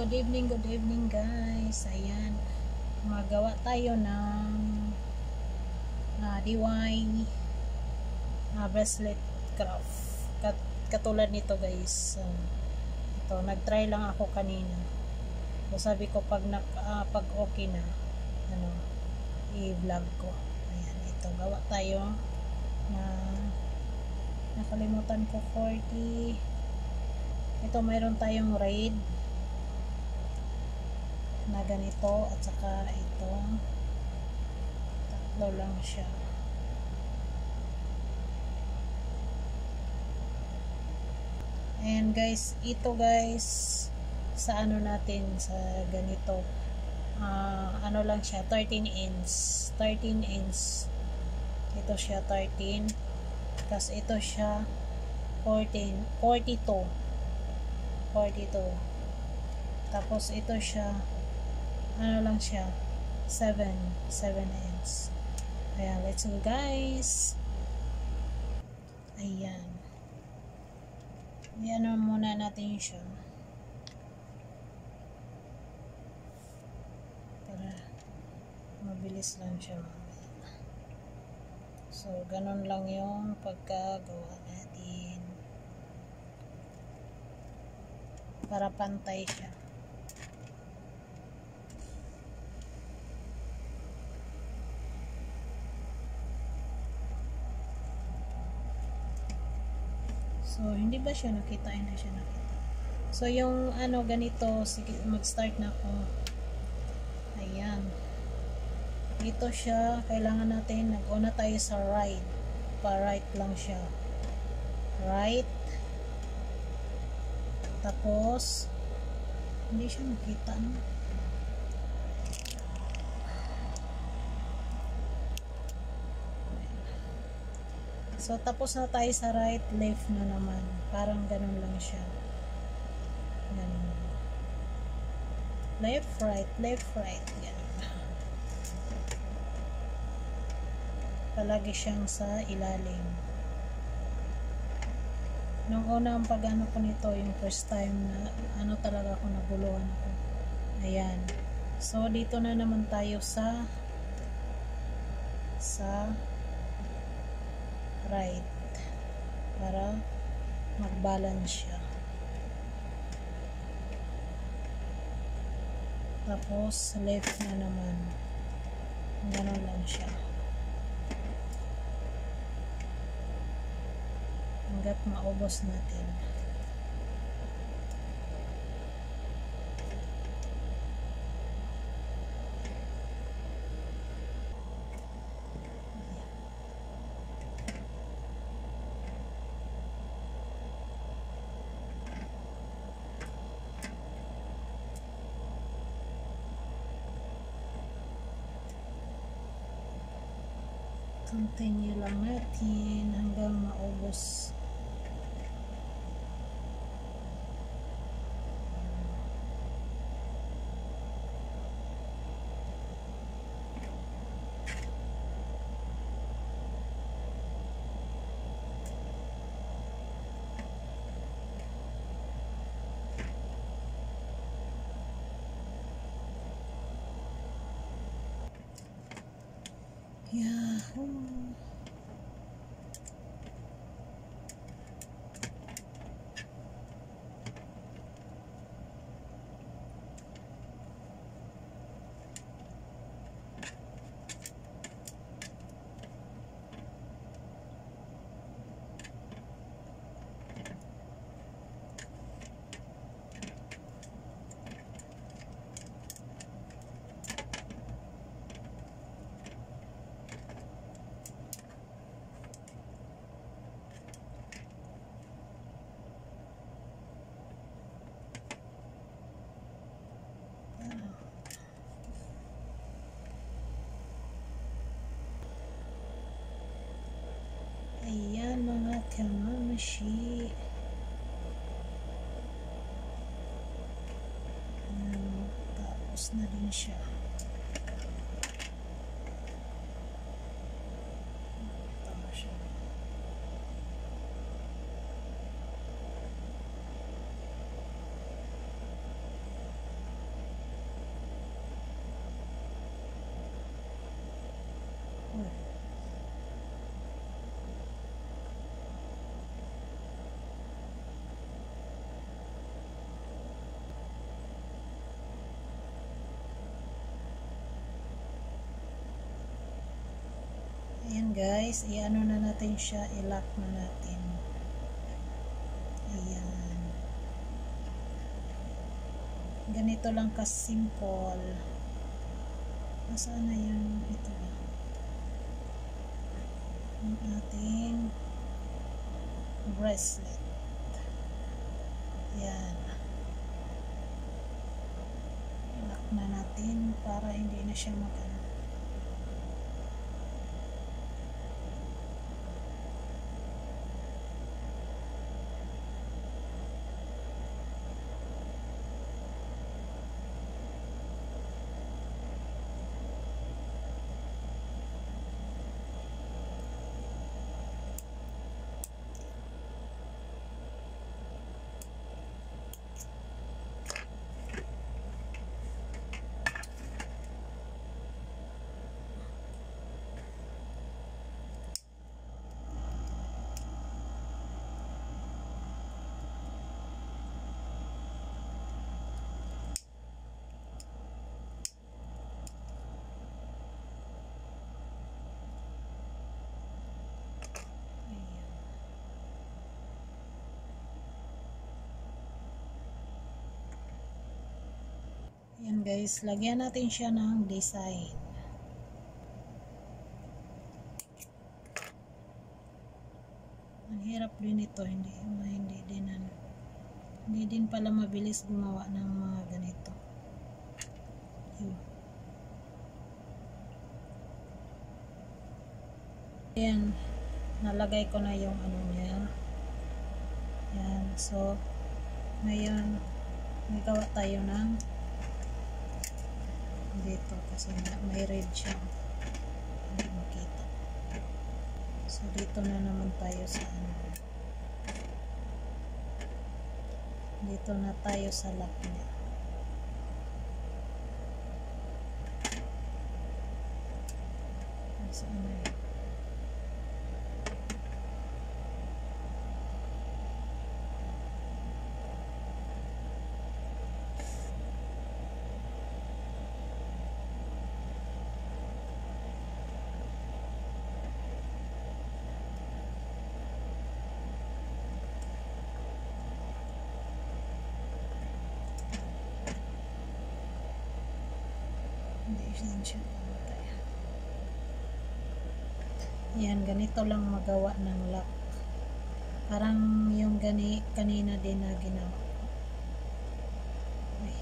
Good evening guys. Ayan, magawa tayo ng DIY bracelet craft. Katulad nito guys. Ito, nag-try lang ako kanina. So sabi ko pag okay na, i-vlog ko. Ayan, ito, gawa tayo na nakalimutan ko 40. Ito, mayroon tayong raid na ganito at saka ito, tatlo lang siya. And guys, ito guys, sa ano natin, sa ganito, ano lang siya, 13 inch. Ito siya 13, tapos ito siya 42. Tapos ito siya, ano lang siya, 7 inch. Ayan, let's go guys. Ayan, ayan muna natin siya para mabilis lang siya mamaya. So ganun lang yung pagkagawa natin para pantay siya. So, hindi ba siya nakita? Ay, na siya nakita. So, yung ano, ganito, sige, mag-start na ako. Ayan. Dito siya, kailangan natin, nag-una tayo sa right. Pa-right lang siya. Right. Tapos, hindi siya nakita, no? So, tapos na tayo sa right, left na naman. Parang ganun lang siya. Ganun. Left, right, ganun. Palagi siyang sa ilalim. Nung unang pag-ano ko nito, yung first time na, talaga ako naguluhan ako. Ayan. So, dito na naman tayo sa right para mag-balance siya. Tapos left na naman, ganun lang siya hanggat maubos natin. Continue lang natin hanggang maubos. Yahoo! Ayan mga kamamashi. Tapos na din siya. Tama siya. guys, i-ano na natin siya, i-lock na natin. Ayan. Ganito lang ka-simple. Nasaan na yung ito ba? Ang ating bracelet. Ayan. I-lock na natin para hindi na siya mag-ano. Ayan guys, lagyan natin siya ng design. Ang hirap din ito, hindi din pala mabilis gumawa ng mga ganito. Yun. Ayan, nalagay ko na yung ano niya. Ayan, so ngayon magawa tayo ng dito kasi may red siya, hindi makita. So dito na naman tayo sa ano, dito na tayo sa lock niya. Saan na yun? Yan, ganito lang magawa ng lock. Parang yung kanina din na ginawa. Ay.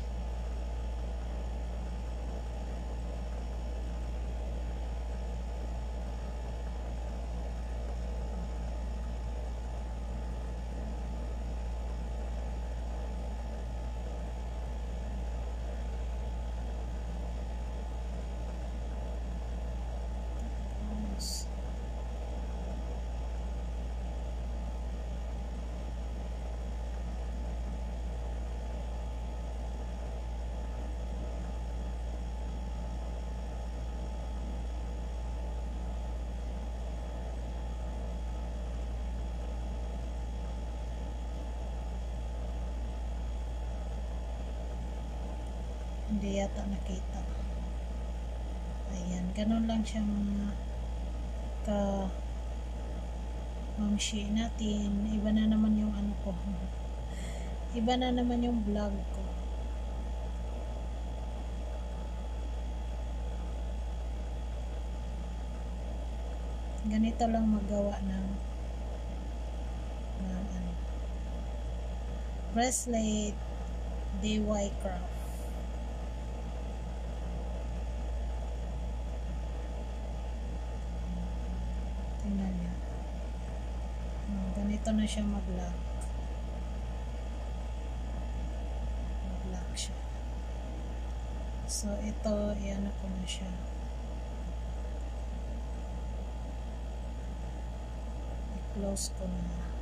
Hindi yata nakita. Ayan, ganun lang siya mga mamshi natin. Iba na naman yung ano ko. Iba na naman yung vlog ko. Ganito lang magawa ng ano, bracelet DIY craft. Tingnan niyo. Ganito na siya mag-lock. Mag-lock siya. So, ito, iyan ko na siya. I-close ko na.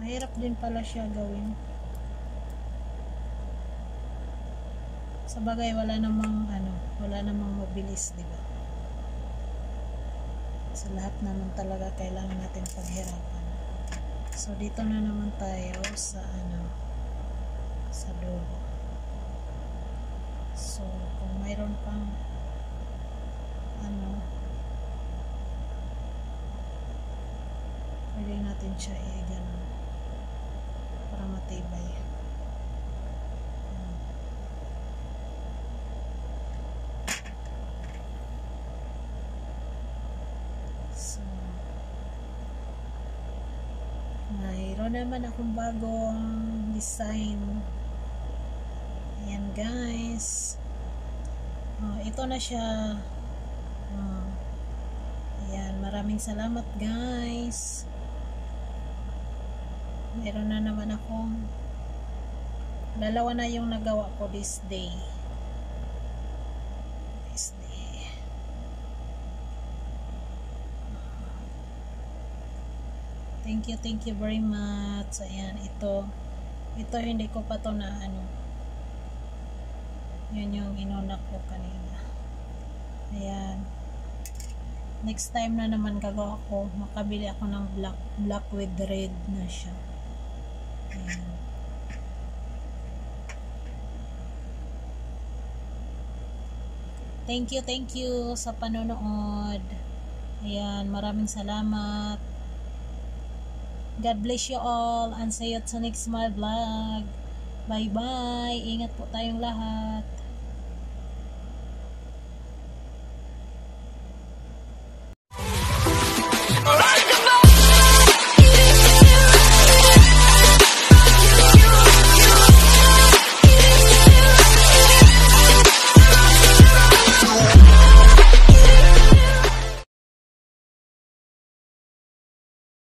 Mahirap din pala siya gawin. Sa bagay, wala namang mabilis, di ba? Sa lahat naman talaga kailangan natin paghirapan. So dito na naman tayo sa sa dulo. So kung mayroon pang pwede natin siya i-ganon para matibay. So mayroon naman akong bagong design. Ayan guys. Ito na siya. Ayan, maraming salamat guys. Mayroon na naman akong dalawa na yung nagawa ko this day. Thank you very much. Ayan, ito hindi ko pa to na yun yung inunak ko kanina. Ayan, next time na naman gagawa ko, makabili ako ng black with red na siya. Ayan. Thank you sa panonood. Ayan, maraming salamat. God bless you all and see you sa next my vlog. Bye bye. Ingat po tayong lahat.